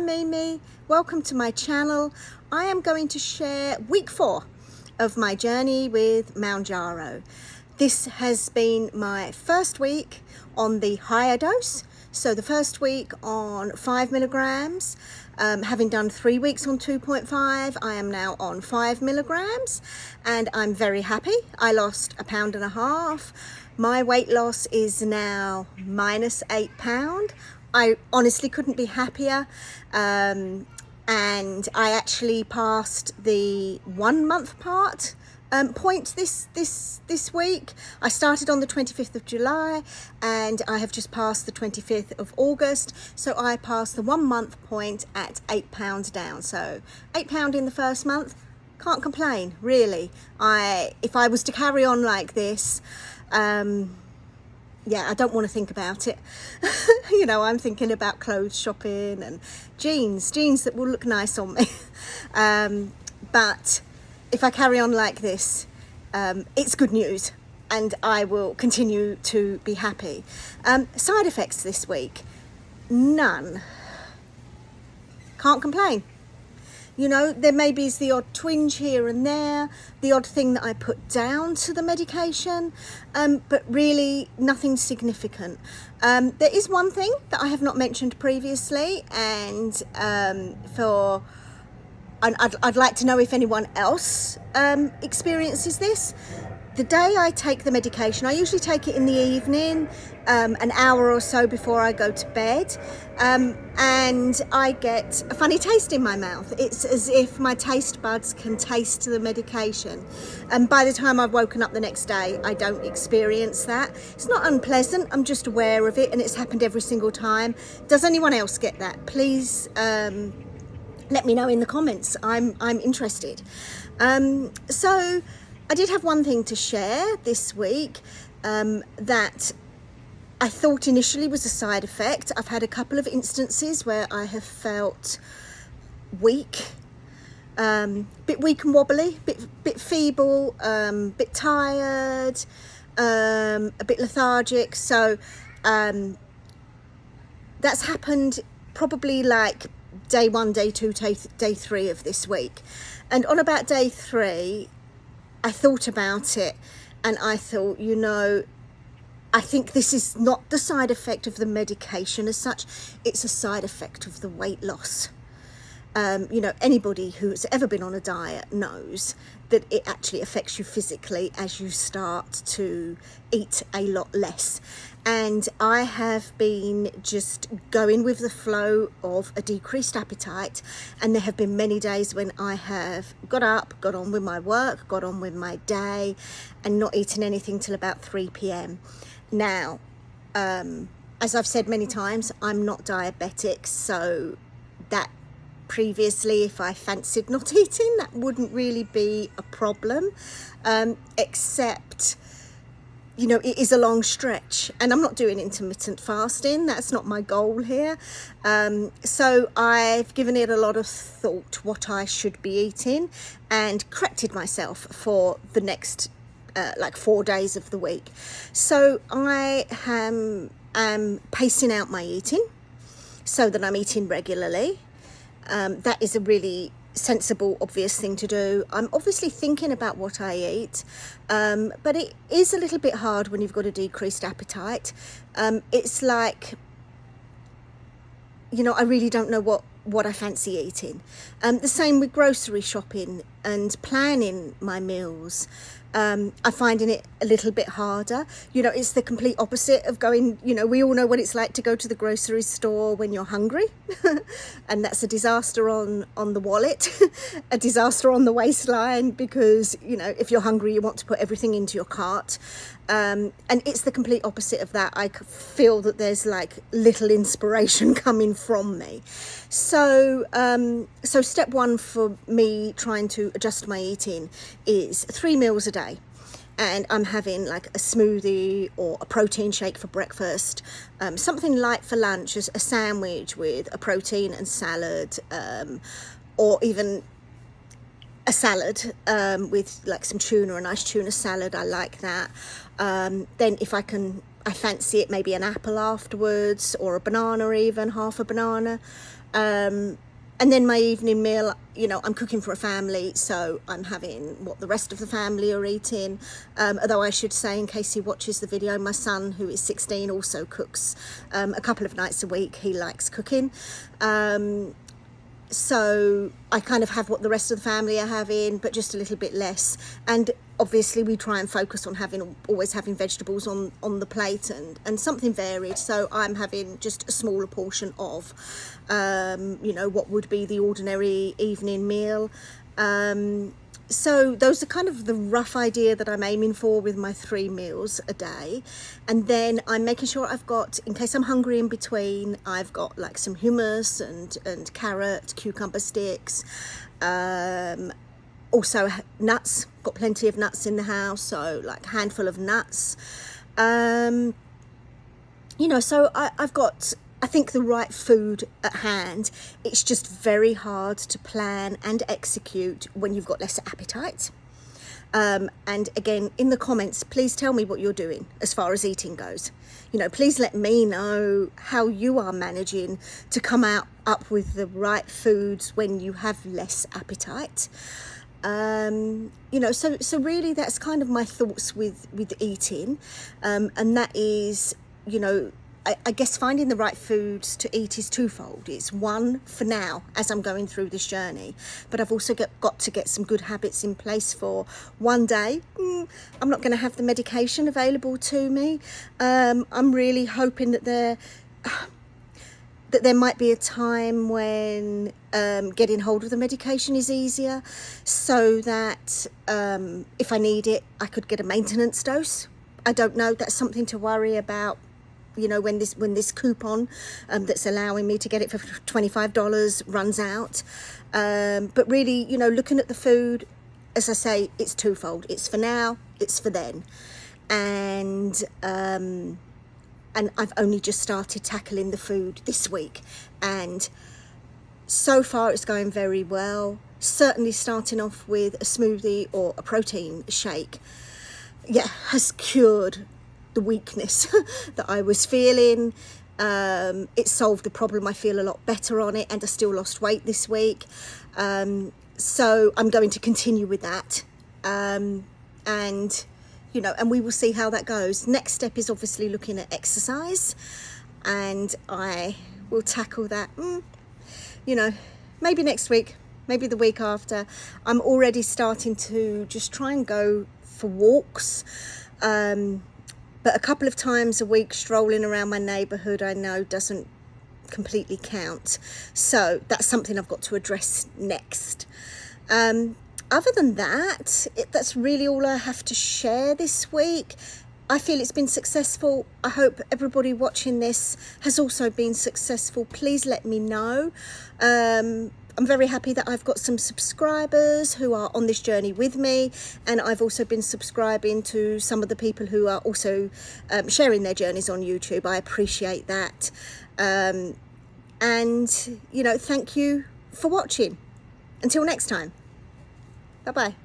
Mimi, welcome to my channel. I am going to share week 4 of my journey with Mounjaro. This has been my first week on the higher dose. So the first week on 5 milligrams, having done 3 weeks on 2.5, I am now on 5 milligrams and I'm very happy. I lost 1.5 pounds. My weight loss is now -8 pounds. I honestly couldn't be happier, and I actually passed the 1 month point this week. I started on the 25th of July and I have just passed the 25th of August, so I passed the 1 month point at 8 pounds down. So 8 pounds in the first month, can't complain really. If I was to carry on like this, yeah, I don't want to think about it. You know, I'm thinking about clothes shopping and jeans that will look nice on me. But if I carry on like this, it's good news and I will continue to be happy. Side effects this week, none. Can't complain. You know, there maybe is the odd twinge here and there, the odd thing that I put down to the medication, but really nothing significant. There is one thing that I have not mentioned previously, and I'd like to know if anyone else experiences this. The day I take the medication, I usually take it in the evening, an hour or so before I go to bed, and I get a funny taste in my mouth. It's as if my taste buds can taste the medication, and by the time I've woken up the next day, I don't experience that. It's not unpleasant, I'm just aware of it, and it's happened every single time. Does anyone else get that? Please let me know in the comments. I'm interested. So I did have one thing to share this week that I thought initially was a side effect. I've had a couple of instances where I have felt weak, bit weak and wobbly, bit feeble, bit tired, a bit lethargic. So that's happened probably like day 1, day 2, day 3 of this week. And on about day 3, I thought about it and I thought, you know, I think this is not the side effect of the medication as such, it's a side effect of the weight loss. You know, anybody who's ever been on a diet knows that it actually affects you physically as you start to eat a lot less. And I have been just going with the flow of a decreased appetite, and there have been many days when I have got up, got on with my work, got on with my day, and not eaten anything till about 3 p.m. Now, as I've said many times, I'm not diabetic, so that previously, if I fancied not eating, that wouldn't really be a problem, except, you know, it is a long stretch and I'm not doing intermittent fasting. That's not my goal here. So I've given it a lot of thought what I should be eating and corrected myself for the next like 4 days of the week. So I am pacing out my eating so that I'm eating regularly. That is a really sensible, obvious thing to do. I'm obviously thinking about what I eat, but it is a little bit hard when you've got a decreased appetite. It's like, you know, I really don't know what I fancy eating. The same with grocery shopping and planning my meals. I'm finding it a little bit harder. You know, it's the complete opposite of going, you know, we all know what it's like to go to the grocery store when you're hungry. And that's a disaster on the wallet, a disaster on the waistline, because, you know, if you're hungry, you want to put everything into your cart. And it's the complete opposite of that. I feel that there's like little inspiration coming from me. So, so step 1 for me trying to adjust my eating is 3 meals a day. And I'm having like a smoothie or a protein shake for breakfast, something light for lunch, as a sandwich with a protein and salad, or even a salad with like some tuna, a nice tuna salad. I like that. Then if I can I fancy it, maybe an apple afterwards, or a banana, even half a banana. And then my evening meal, you know, I'm cooking for a family, so I'm having what the rest of the family are eating. Although I should say, in case he watches the video, my son, who is 16, also cooks a couple of nights a week. He likes cooking. So I kind of have what the rest of the family are having, but just a little bit less. And obviously we try and focus on always having vegetables on the plate and something varied. So I'm having just a smaller portion of, you know, what would be the ordinary evening meal. So those are kind of the rough idea that I'm aiming for with my 3 meals a day. And then I'm making sure I've got, in case I'm hungry in between, I've got like some hummus and carrot, cucumber sticks, also nuts, got plenty of nuts in the house, so like a handful of nuts. You know, so I've got, I think, the right food at hand. It's just very hard to plan and execute when you've got less appetite. And again, in the comments, please tell me what you're doing as far as eating goes. You know, please let me know how you are managing to come up with the right foods when you have less appetite. You know, so really that's kind of my thoughts with eating. And that is, you know, I guess finding the right foods to eat is twofold. It's one, for now, as I'm going through this journey, but I've also got to get some good habits in place for one day. I'm not going to have the medication available to me. I'm really hoping that there might be a time when getting hold of the medication is easier, so that if I need it, I could get a maintenance dose. I don't know, that's something to worry about. You know, when this coupon that's allowing me to get it for $25 runs out. But really, you know, looking at the food, as I say, it's twofold. It's for now, it's for then. And I've only just started tackling the food this week. And so far it's going very well. Certainly starting off with a smoothie or a protein shake, yeah, has cured the weakness that I was feeling. It solved the problem. I feel a lot better on it, and I still lost weight this week. So I'm going to continue with that. And, you know, and we will see how that goes. Next step is obviously looking at exercise, and I will tackle that, you know, maybe next week, maybe the week after. I'm already starting to just try and go for walks. But a couple of times a week strolling around my neighbourhood, I know, doesn't completely count. So that's something I've got to address next. Other than that, that's really all I have to share this week. I feel it's been successful. I hope everybody watching this has also been successful. Please let me know. I'm very happy that I've got some subscribers who are on this journey with me, and I've also been subscribing to some of the people who are also sharing their journeys on YouTube. I appreciate that. And, you know, thank you for watching. Until next time. Bye-bye.